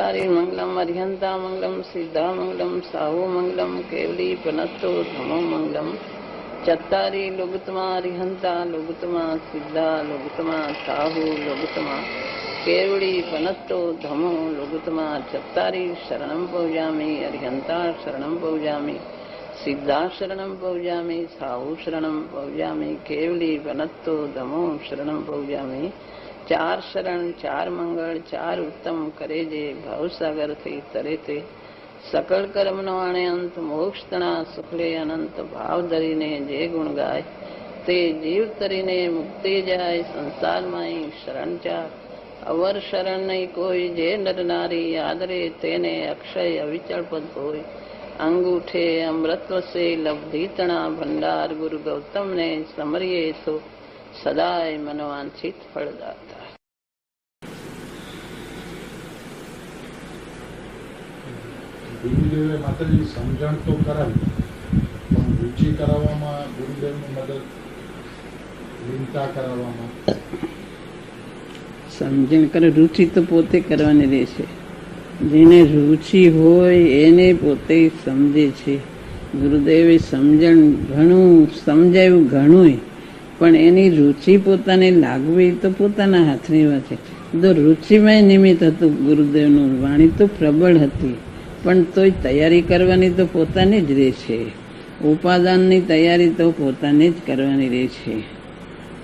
चत्तारि मंगलम अर्यंता मंगलम सिद्धा मंगलम साहु मंगलम केवली पनत्तो धमो मंगलम चत्तारि लोगुतमा अर्यंता लोगुतमा सिद्धा लोगुतमा साहु लोगुतमा केवली पनत्तो धमो लोगुतमा चत्तारि शरणं पौजामि अर्यंता शरणं पौजामि सिद्धा शरणं पौजामि साहु शरणं पौजामि केवली पनत्तो धमो शरणं पौजामि चार शरण चार मंगल चार उत्तम करे जे भावसागर थी तरे ते सकल कर्म नो आणे अंत मोक्ष तना सुखले अनंत भाव धरीने जे गुण गाय ते जीव तरीने मुक्ति जाय संसार माई शरण चार अवर शरण नहीं कोई जे नर नारी आदरे तेने अक्षय अविचल पद होय अंगूठे अमृतव से लब्धि तना भंडार गुरु गौतम ने समरिये सो सदाय मनवांछित फलदाता। ગુરુદેવે માતાજી સમજણ તો કરાવી પણ રુચિ કરાવવામાં ગુરુદેવની મદદ લીનતા કરાવવામાં સમજણ કરે રુચિ તો પોતે કરવાની રહેશે. જેને રુચિ હોય એને પોતે સમજે છે. ગુરુદેવે સમજણ ઘણું સમજાવ્યું ઘણું, પણ એની રુચિ પોતાને લાગવી તો પોતાના હાથની વાત છે. તો રુચિમાં નિમિત્ત હતું ગુરુદેવનું. વાણી તો પ્રબળ હતી, પણ તોય તૈયારી કરવાની તો પોતાની જ રહે છે. ઉપાદાનની તૈયારી તો પોતાને જ કરવાની રહે છે.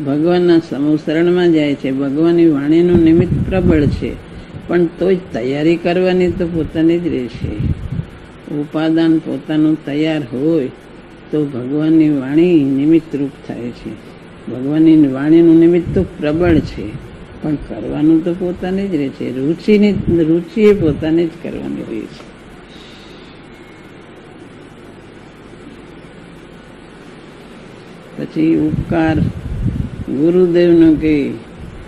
ભગવાનના સમુશરણમાં જાય છે. ભગવાનની વાણીનું નિમિત્ત પ્રબળ છે, પણ તોય તૈયારી કરવાની તો પોતાની જ રહે છે. ઉપાદાન પોતાનું તૈયાર હોય તો ભગવાનની વાણી નિમિત્ત રૂપ થાય છે. ભગવાનની વાણીનું નિમિત્ત તો પ્રબળ છે, પણ કરવાનું તો પોતાને જ રહે છે. રુચિ એ પોતાને જ કરવાની રહે છે. પછી ઉપકાર ગુરુદેવનો કે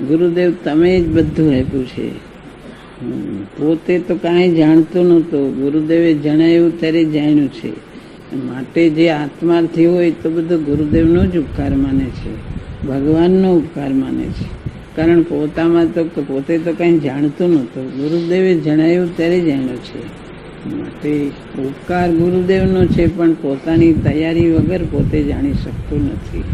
ગુરુદેવ તમે જ બધું આપ્યું છે. પોતે તો કાંઈ જાણતો નહોતો. ગુરુદેવે જણાવ્યું ત્યારે જાણ્યું છે. માટે જે આત્માર્થી હોય તો બધો ગુરુદેવનો જ ઉપકાર માને છે, ભગવાનનો ઉપકાર માને છે. કારણ પોતામાં તો પોતે તો કંઈ જાણતો નહોતો. ગુરુદેવે જણાવ્યું ત્યારે જાણ્યું છે. માટે ઉપકાર ગુરુદેવનો છે, પણ પોતાની તૈયારી વગર પોતે જાણી શકતો નથી.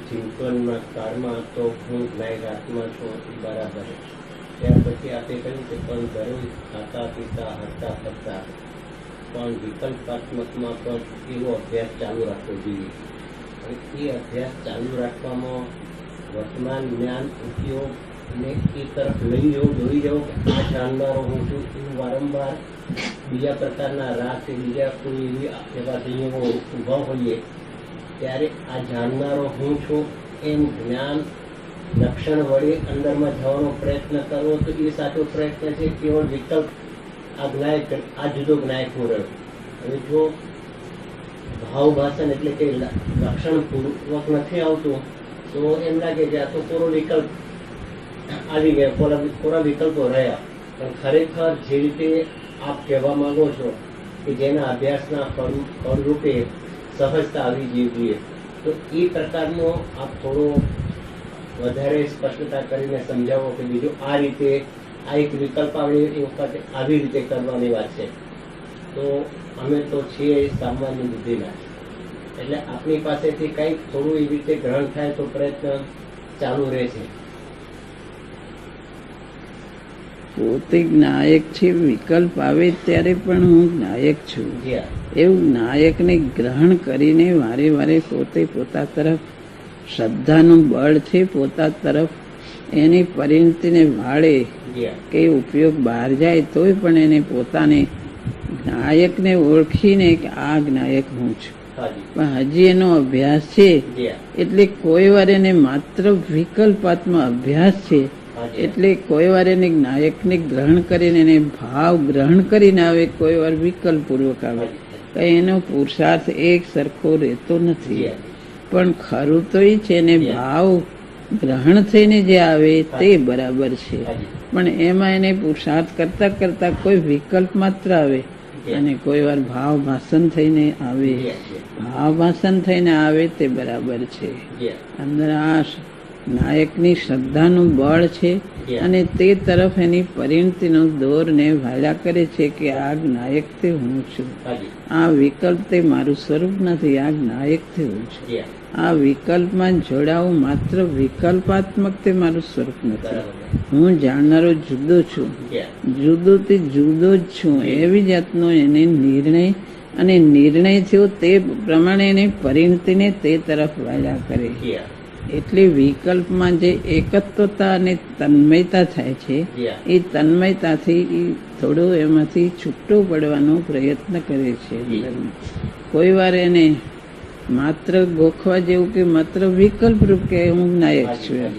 ચિંતનમાં કાળમાં તો હું જ્ઞાયક આત્મા છું એ બરાબર. ત્યાર પછી આપે કહ્યું કે પણ દરરોજ ખાતા પીતા હરતા ફરતા પણ વિકલ્પાત્મકમાં પણ એવો અભ્યાસ ચાલુ રાખવો જોઈએ. અને એ અભ્યાસ ચાલુ રાખવામાં વર્તમાન જ્ઞાન ઉપયોગ અને એ તરફ લઈ જવું દોરી જવું કે આ જાણનારો હું છું એવું વારંવાર બીજા પ્રકારના રાગ કે બીજા કોઈ એવા સંયોગો ઉભા હોઈએ ત્યારે આ જાણનારો હું છું એમ જ્ઞાન લક્ષણ વડે અંદરમાં જવાનો પ્રયત્ન કરવો તો એ સાચો પ્રયત્ન છે. કેવળ વિકલ્પ આ જ્ઞાયક આ જુદો જ્ઞાયક હું રહ્યો. હવે જો ભાવ ભાષણ એટલે કે લક્ષણ પૂર્વક નથી આવતું તો એમ લાગે કે આ તો પૂરો વિકલ્પ આવી ગયા, પૂરા વિકલ્પો રહ્યા. પણ ખરેખર જે રીતે આપ કહેવા માંગો છો કે જેના અભ્યાસના ફળરૂપે સહજતા આવી જોઈએ, તો એ પ્રકારનો આપ થોડો વધારે સ્પષ્ટતા કરીને સમજાવો કે બીજું આ રીતે આ એક વિકલ્પ આવે એ વખતે આવી રીતે કરવાની વાત છે. તો અમે તો છીએ સામાન્ય બુદ્ધિના, એટલે આપણી પાસેથી કંઈક થોડું એવી રીતે ગ્રહણ થાય તો પ્રયત્ન ચાલુ રહે છે. પોતે જ્ઞાયક છે. વિકલ્પ આવે ત્યારે પણ હું જ્ઞાયક છું એવું જ્ઞાયકને ગ્રહણ કરીને વારે વારે પોતે પોતા તરફ શ્રદ્ધાનું બળ છે. પોતા તરફ એની પરિણતિને વાળે કે ઉપયોગ બહાર જાય તોય પણ એને પોતાને જ્ઞાયકને ઓળખીને કે આ જ્ઞાયક હું છું. પણ હજી એનો અભ્યાસ છે, એટલે કોઈ વાર એને માત્ર વિકલ્પાત્મક અભ્યાસ છે, એટલે કોઈ વાર એને જ્ઞાયકને ગ્રહણ કરીને એને ભાવ ગ્રહણ કરીને આવે, કોઈ વાર વિકલ્પ પૂર્વક આવે. એનો પુરુષાર્થ એક સરખો રહેતો નથી. પણ ખરું તો એ છે ને ભાવ ગ્રહણ થઈને જે આવે તે બરાબર છે. પણ એમાં એને પુરુષાર્થ કરતા કરતા કોઈ વિકલ્પ માત્ર આવે અને કોઈ વાર ભાવ ભાષણ થઈને આવે. ભાવ ભાષણ થઈને આવે તે બરાબર છે. અંદર આ નાયકની શ્રદ્ધાનું બળ છે અને તે તરફ એની પરિણતિનો દોરને વાળા કરે છે કે આ નાયક તે હું છું, આ વિકલ્પ તે મારું સ્વરૂપ નથી, આ નાયક તે હું છું. આ વિકલ્પમાં જોડાવું માત્ર વિકલ્પાત્મક તે મારું સ્વરૂપ નથી. હું જાણનારો જુદો છું, જુદોથી જુદો જ છું એવી જાતનો એને નિર્ણય, અને નિર્ણય થયો તે પ્રમાણે એની પરિણતિને તે તરફ વાળા કરે. એટલે વિકલ્પમાં જે એકત્વતા અને તન્મયતા થાય છે એ તન્મયતાથી થોડો એમાંથી છૂટો પડવાનો પ્રયત્ન કરે છે. કોઈ વાર એને માત્ર ગોખવા જેવું કે માત્ર વિકલ્પ રૂપ કે હું નાયક છું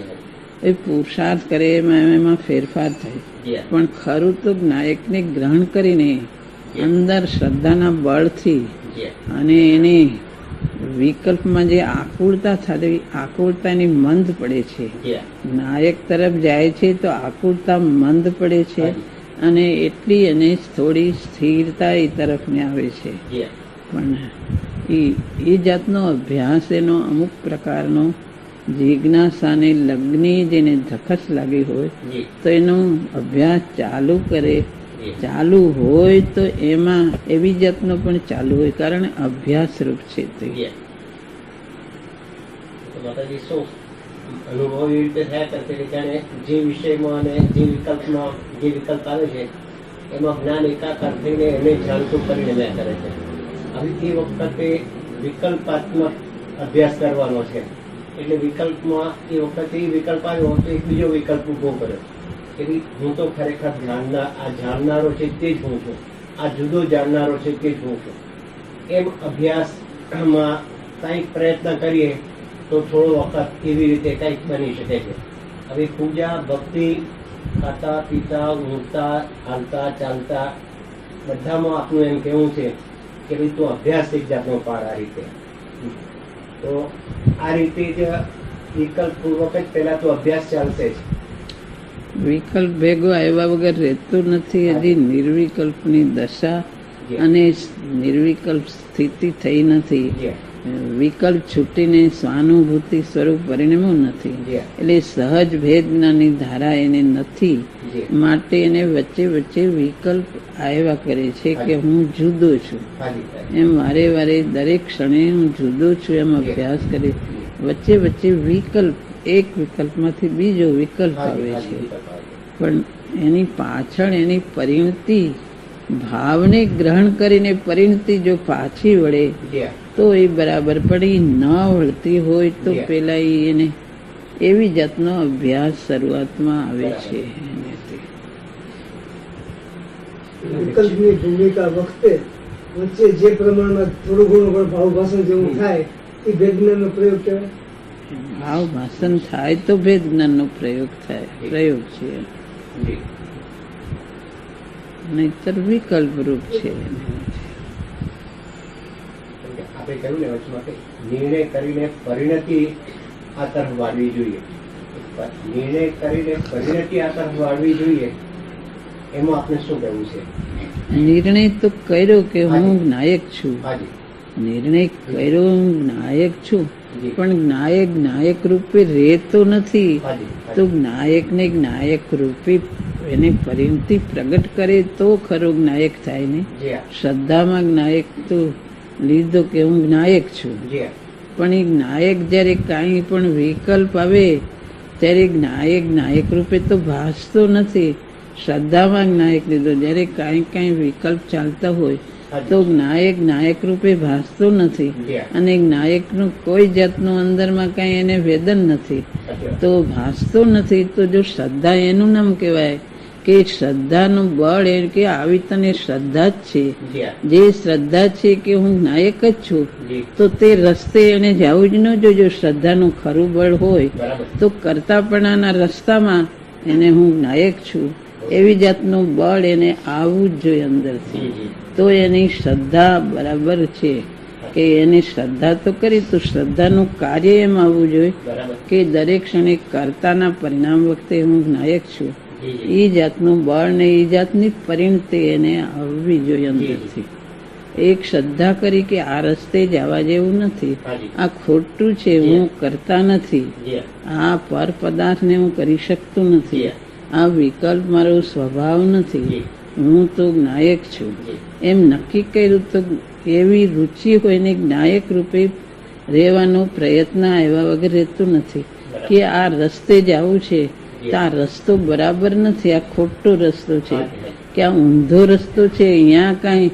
એ પુરુષાર્થ કરે એમાં ફેરફાર થાય. પણ ખરું તો નાયકને ગ્રહણ કરીને અંદર શ્રદ્ધાના બળથી અને એને વિકલ્પમાં જે આકુળતા થતી આકુળતાની મંદ પડે છે. નાયક તરફ જાય છે તો આકુળતા મંદ પડે છે અને એટલી એને થોડી સ્થિરતા એ તરફને આવે છે. પણ એ જાતનો અભ્યાસ એનો અમુક પ્રકારનો જિજ્ઞાસાને લગ્ની જેને ધખસ લાગી હોય તો એનો અભ્યાસ ચાલુ કરે. ચાલુ હોય તો એમાં એવી જાતનો પણ ચાલુ હોય, કારણ અભ્યાસ રૂપ છે તે. અનુભવ એવી રીતે થયા કરશે કે જાણે જે વિષયમાં અને જે વિકલ્પમાં જે વિકલ્પ આવે છે એમાં જ્ઞાન એકાકાર થઈને એને જાણતું કરીને મ્યા કરે છે. હવે એ વખતે વિકલ્પાત્મક અભ્યાસ કરવાનો છે. એટલે વિકલ્પમાં એ વખતે એ વિકલ્પ આવ્યો તો એક બીજો વિકલ્પ ઉભો કરે. એટલે હું તો ખરેખર આ જાણનારો છે તે જ હું છું, આ જુદો જાણનારો છે તે જ હું છું. એમ અભ્યાસમાં કંઈક પ્રયત્ન કરીએ તો થોડો વખત એવી રીતે કંઈક બની શકે છે. હવે પૂજા ભક્તિ ખાતા પીતા ઊંઘતા હાલતા ચાલતા બધામાં આપણું એમ કહેવું છે કે ભાઈ તું અભ્યાસ એક જાતનો પાડ. આ રીતે તો આ રીતે જ વિકલ્પ પૂર્વક જ પહેલા તો અભ્યાસ ચાલશે જ. વિકલ્પ ભેગો આવ્યા વગર રહેતું નથી. હજી નિર્વિકલ્પની દશા અને નિર્વિકલ્પ સ્થિતિ થઈ નથી. વિકલ્પ છૂટીને સ્વાનુભૂતિ સ્વરૂપ પરિણમ્યું નથી. એટલે સહજ ભેદ જ્ઞાનની ધારા એને નથી. માટે એને વચ્ચે વચ્ચે વિકલ્પ આવ્યા કરે છે કે હું જુદો છું એમ વારે વારે દરેક ક્ષણે હું જુદો છું એમ અભ્યાસ કરે. વચ્ચે વચ્ચે વિકલ્પ એક વિકલ્પમાંથી બીજો વિકલ્પ આવે છે. પણ એની પાછળ એની પરિણતિ ભાવને ગ્રહણ કરીને પરિણતિ જો પાછી વળે તો એ બરાબર, પણ એ ન વળતી હોય તો પેલા એને એવી જાતનો અભ્યાસ શરૂઆતમાં આવે છે. વિકલ્પની ભૂમિકા વખતે વચ્ચે જે પ્રમાણમાં થોડું ઘણું પણ ભાવ ભાષણ જેવું થાય એ ભેદજ્ઞાનનો પ્રયોગ કહેવાય. ભાવ ભાષણ થાય તો ભેદ જ્ઞાનનો પ્રયોગ થાય, પ્રયોગ છે. નહીતર વિકલ્પ રૂપ છે. આપણે કહ્યું ને વચમાં કે નિર્ણય કરીને પરિણતિ આ તરફ વાળવી જોઈએ. નિર્ણય કરીને પરિણતિ આ તરફ વાળવી જોઈએ એમાં આપણે શું કહેવું છે? નિર્ણય તો કર્યો કે હું નાયક છું. નિર્ણય કર્યો હું નાયક છું, પણ નાયક નાયક રૂપે રહેતો નથી. તો નાયક ને નાયક રૂપે એને પરિણતિ પ્રગટ કરે તો ખરો નાયક થાય ને. શ્રદ્ધામાં નાયક તો લીધો કે હું નાયક છું, પણ એ નાયક જયારે કાંઈ પણ વિકલ્પ આવે ત્યારે નાયક નાયક રૂપે તો ભાસતો નથી. શ્રદ્ધામાં નાયક લીધો, જયારે કાંઈ કાંઈ વિકલ્પ ચાલતા હોય તો નાયક નાયક રૂપે ભાસતો નથી. અને નાયકનું કોઈ જાતનું અંદરમાં કાંઈ એને વેદન નથી તો ભાસતો નથી. તો જો શ્રદ્ધા એનું નામ કહેવાય કે શ્રદ્ધાનું બળ એ કે આવી તને શ્રદ્ધા જ છે. જે શ્રદ્ધા છે કે હું નાયક જ છું તો તે રસ્તે એને જવું જ ન જોજો. શ્રદ્ધાનું ખરું બળ હોય તો કરતાપણાના રસ્તામાં એને હું નાયક છું એવી જાતનું બળ એને આવવું જ જોઈએ અંદરથી. તો એની શ્રદ્ધા બરાબર છે કે એને શ્રદ્ધા તો કરી તો શ્રદ્ધાનું કાર્ય એમ આવવું જોઈએ કે દરેક ક્ષણે કર્તાના પરિણામ વખતે હું નાયક છું એ જાતનું બળ ને એ જાતની પરિણતિ એને આવવી જોઈએ અંદરથી. એક શ્રદ્ધા કરી કે આ રસ્તે જવા જેવું નથી, આ ખોટું છે, હું કરતા નથી, આ પર પદાર્થને હું કરી શકતું નથી, આ વિકલ્પ મારો સ્વભાવ નથી, હું તો જ્ઞાયક છું, એમ નક્કી કર્યું તો એવી રુચિ કોઈને જ્ઞાયક રૂપે રહેવાનો પ્રયત્ન આવ્યા વગર રહેતું નથી કે આ રસ્તે જવું છે તો આ રસ્તો બરાબર નથી, આ ખોટો રસ્તો છે, કે આ ઊંધો રસ્તો છે, અહીંયા કાંઈ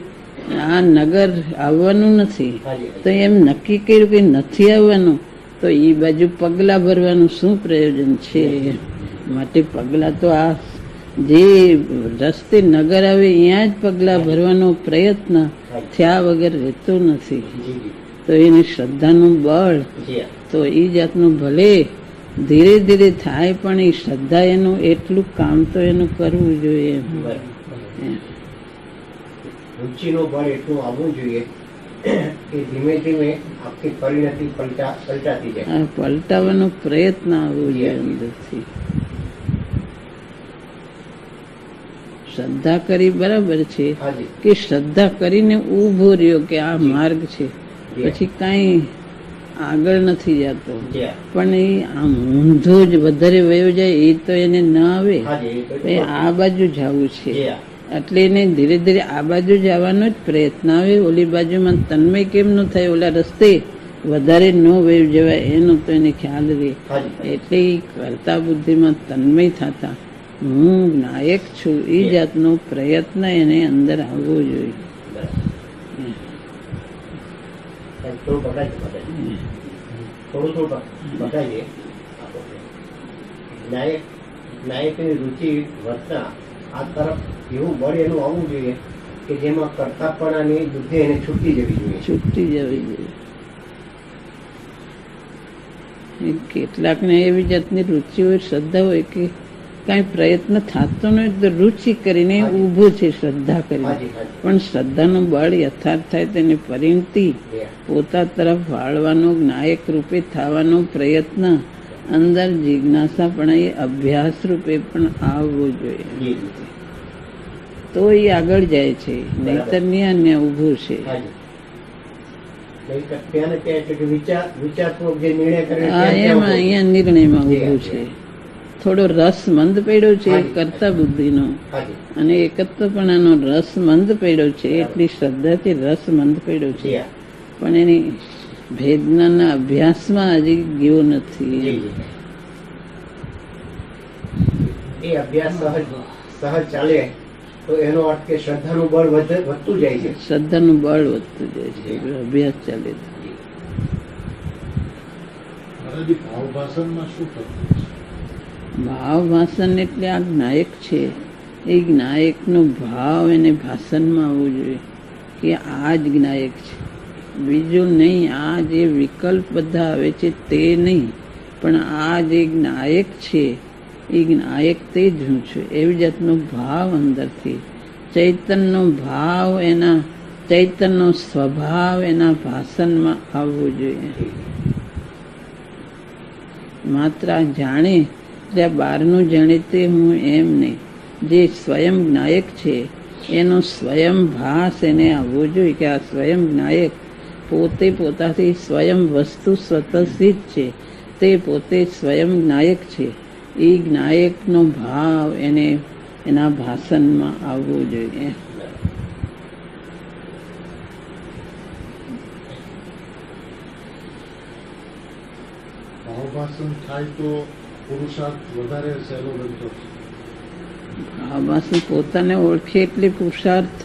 આ નગર આવવાનું નથી. તો એમ નક્કી કર્યું કે નથી આવવાનું, તો એ બાજુ પગલા ભરવાનું શું પ્રયોજન છે? માટે પગલા તો આ જે રસ્તે નગર આવે અહીંયા જ પગલા ભરવાનો પ્રયત્ન થયા વગર રહેતો નથી. તો એની શ્રદ્ધાનું બળ તો એ જાતનું ભલે ધીરે ધીરે થાય, પણ એ શ્રદ્ધા એનું એટલું કામ તો એનું કરવું જોઈએ. રુચિનું બળ એટલું આવવું જોઈએ કે ધીમે ધીમે આખી પરિણતિ પલટાતી જાય. પલટાવાનો પ્રયત્ન આવવો જોઈએ અંદરથી. શ્રદ્ધા કરી બરાબર છે કે શ્રદ્ધા કરીને ઉભો રહ્યો કે આ માર્ગ છે, પછી કાંઈ આગળ નથી જતો, પણ એ આમ ઊંધો જ વધારે વયો જાય એ તો એને ન આવે. આ બાજુ જવું છે એટલે એને ધીરે ધીરે આ બાજુ જવાનો જ પ્રયત્ન આવે. ઓલી બાજુમાં તન્મય કેમ ન થાય, ઓલા રસ્તે વધારે ન વયો જવાય એનો તો એને ખ્યાલ રહે. એટલે એ કરતા બુદ્ધિમાં તન્મય થતા હું જ્ઞાયક છું એ જાતનો પ્રયત્ન એને અંદર આવવો જોઈએ. નાયકની રુચિ વર્તના આ તરફ એવું બળ એનું આવવું જોઈએ કે જેમાં કરતાપણાની બુદ્ધિ એને છૂટી જવી જોઈએ. કેટલાકને એવી જાતની રુચિ હોય, શ્રદ્ધા હોય કે કઈ પ્રયત્ન થતો નહીં તો રુચિ કરીને ઉભો છે શ્રદ્ધા કરીને, પણ શ્રદ્ધાનું બળ યથાર્થ થાય તેની પરિણતિ પોતા તરફ વાળવાનો જ્ઞાયક રૂપે થવાનો પ્રયત્ન અંદર જિજ્ઞાસા પણ એ અભ્યાસ રૂપે પણ આવવો જોઈએ. તો એ આગળ જાય છે, નહીતર અન્ય ઉભું છે. એમાં અહીંયા નિર્ણયમાં ઉભું છે. થોડો રસ મંદ પડ્યો છે કરતા બુદ્ધિનો, અને એકત્વપણાનો રસ મંદ પડ્યો છે, એટલી શ્રદ્ધાથી રસ મંદ પડ્યો છે, પણ એની ભેદના અભ્યાસમાં હજી ગયો નથી. એ અભ્યાસ સહજ ચાલે તો એનો અર્થ કે શ્રદ્ધાનું બળ વધતું જાય છે. શ્રદ્ધાનું બળ વધતું જાય છે અભ્યાસ ચાલે. ભાવ ભાષણ એટલે આ જ્ઞાયક છે, એ જ્ઞાયકનો ભાવ એને ભાષણમાં આવવું જોઈએ કે આ જ જ્ઞાયક છે, બીજું નહીં. આ જે વિકલ્પ બધા આવે છે તે નહીં, પણ આ જે જ્ઞાયક છે એ જ્ઞાયક તે જ હું છું, એવી જાતનો ભાવ અંદરથી ચૈતનનો ભાવ, એના ચૈતનનો સ્વભાવ એના ભાષણમાં આવવો જોઈએ. માત્ર જાણે એટલે બહારનું જાણે તે હું એમ નહીં, જે સ્વયં જ્ઞાયક છે એનો સ્વયં ભાસ એને આવવો જોઈએ કે આ સ્વયં જ્ઞાયક પોતે પોતાથી સ્વયં વસ્તુ સ્વતઃસિદ્ધ છે, તે પોતે સ્વયં જ્ઞાયક છે. એ જ્ઞાયકનો ભાવ એને એના ભાષણમાં આવવો જોઈએ. ભાવભાષણ થાય તો પુરુષાર્થ વધારે સહેલો બનતો. ભાવભાષણ પોતાને ઓળખે એટલે પુરુષાર્થ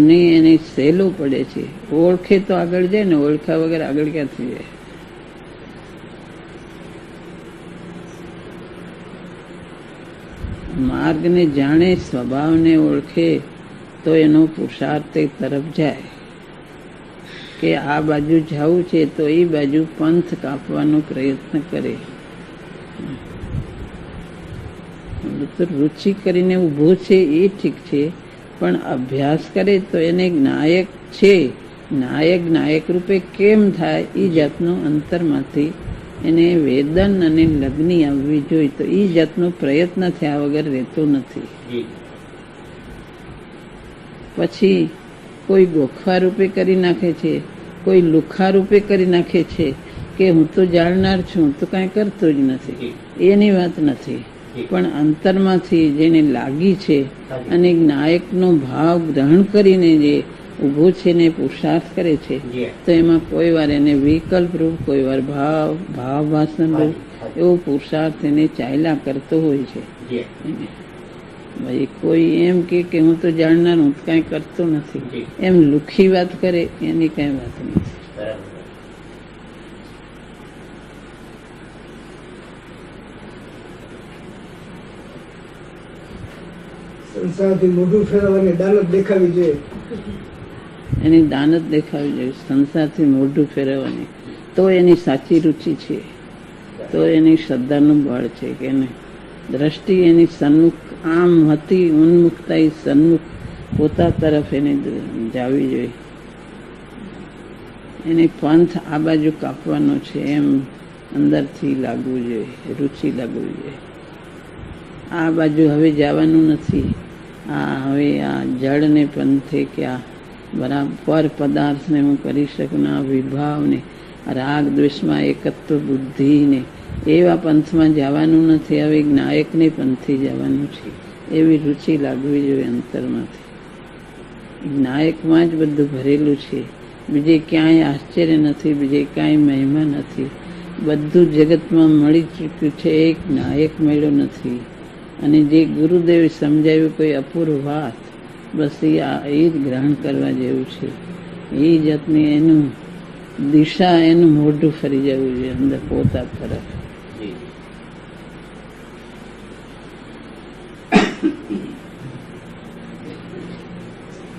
ને એને સહેલો પડે છે. ઓળખે તો આગળ જાય ને, ઓળખ્યા વગર આગળ ક્યાંથી જાય? માર્ગને જાણે, સ્વભાવને ઓળખે તો એનો પુરુષાર્થ તરફ જાય કે આ બાજુ જવું છે તો એ બાજુ પંથ કાપવાનો પ્રયત્ન કરે. તો રુચિ કરીને ઊભો છે એ ઠીક છે, પણ અભ્યાસ કરે તો એને જ્ઞાયક છે, જ્ઞાયક રૂપે કેમ થાય એ જાતનું અંતરમાંથી એને વેદન અને લગ્ની આવવી જોઈએ. તો એ જાતનો પ્રયત્ન થયા વગર રહેતો નથી. જી પછી કોઈ ગોખવા રૂપે કરી નાખે છે, કોઈ લુખા રૂપે કરી નાખે છે કે હું તો જાણનાર છું, હું તો કાંઈ કરતો જ નથી. એની વાત નથી. પણ અંતરમાંથી જેને લાગી છે અને નાયકનો ભાવ ગ્રહણ કરીને જે ઊભો છે ને પુરુષાર્થ કરે છે, તો એમાં કોઈ વાર એને વિકલ્પ રૂપ, કોઈ વાર ભાવ વાસન રૂપ એવો પુરુષાર્થ એને ચાલ્યા કરતો હોય છે. ભાઈ કોઈ એમ કે હું તો જાણનાર, હું કાંઈ કરતો નથી, એમ લુખી વાત કરે એની કઈ વાત નથી. સંસારથી મોઢું ફેરવવાની દાનત દેખાવી જોઈએ. એની દાનત દેખાવી જોઈએ, સંસારથી મોઢું ફેરવવાની. તો એની સાચી રુચિ છે, તો એની શ્રદ્ધાનું બળ છે કે એને દ્રષ્ટિ એની સન્મુખ આમ હતી, ઉન્મુખતા સન્મુખ પોતા તરફ એને જાવી જોઈએ. એને પંથ આ બાજુ કાપવાનો છે એમ અંદરથી લાગવું જોઈએ, રુચિ લાગવી જોઈએ. આ બાજુ હવે જવાનું નથી. હવે આ જળને પંથે કે આ બરાબર પદાર્થને હું કરી શકું, આ વિભાવને રાગ દ્વેષમાં એકત્વ બુદ્ધિને એવા પંથમાં જવાનું નથી. હવે નાયકને પંથે જવાનું છે એવી રુચિ લાગવી જોઈએ અંતરમાંથી. નાયકમાં જ બધું ભરેલું છે, બીજે ક્યાંય આશ્ચર્ય નથી, બીજે ક્યાંય મહિમા નથી. બધું જગતમાં મળી ચૂક્યું છે, એક નાયક મળ્યો નથી. અને જે ગુરુદેવે સમજાવ્યું કોઈ અપૂર્વ વાત, બસ એ જ ગ્રહણ કરવા જેવું છે. એ જાતની એનું દિશા, એનું મોઢું ફરી જવું જોઈએ અંદર પોતા તરફ.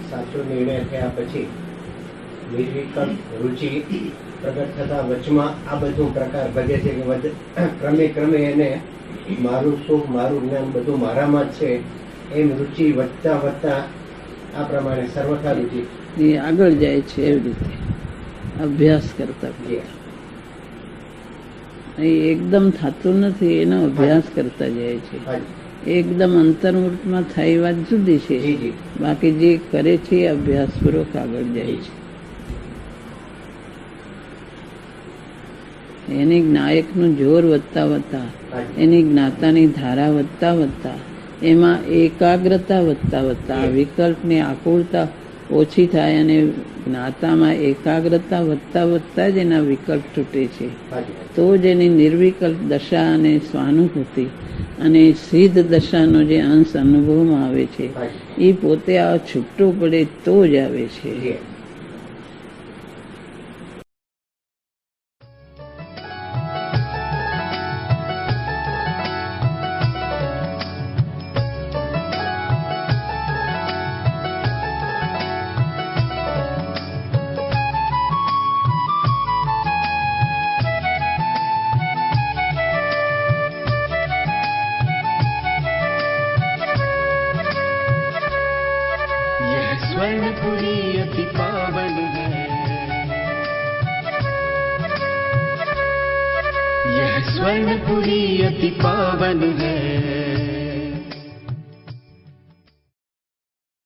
સાચો નિર્ણય થયા પછી નિર્વિકલ્પ રુચિ પ્રગટ થતા વચમાં આ બધું પ્રકાર ભજે છે કે ક્રમે ક્રમે એને મારું સુખ, મારું જ્ઞાન બધું મારામાં જ છે એમ રુચિ વધતા વધતા આ પ્રમાણે સર્વથા રુચિ એ આગળ જાય છે. એવી રીતે અભ્યાસ કરતા એ એકદમ થતું નથી, એનો અભ્યાસ કરતા જાય છે. એકદમ અંતર્મુખમાં થાય વાત જુદી છે, બાકી જે કરે છે એ અભ્યાસપૂર્વક આગળ જાય છે. એની નાયકનું જોર વધતા વધતા, એની જ્ઞાતાની ધારા વધતા વધતા, એમાં એકાગ્રતા વધતા વધતા, વિકલ્પની આકુળતા ઓછી થાય અને જ્ઞાતામાં એકાગ્રતા વધતા વધતા જ એના વિકલ્પ તૂટે છે. તો જ એની નિર્વિકલ્પ દશા અને સ્વાનુભૂતિ અને સિદ્ધ દશાનો જે અંશ અનુભવમાં આવે છે એ પોતે આ છૂટો પડે તો જ આવે છે. स्वर्णपुरी अति पावन है, यह स्वर्णपुरी अति पावन है.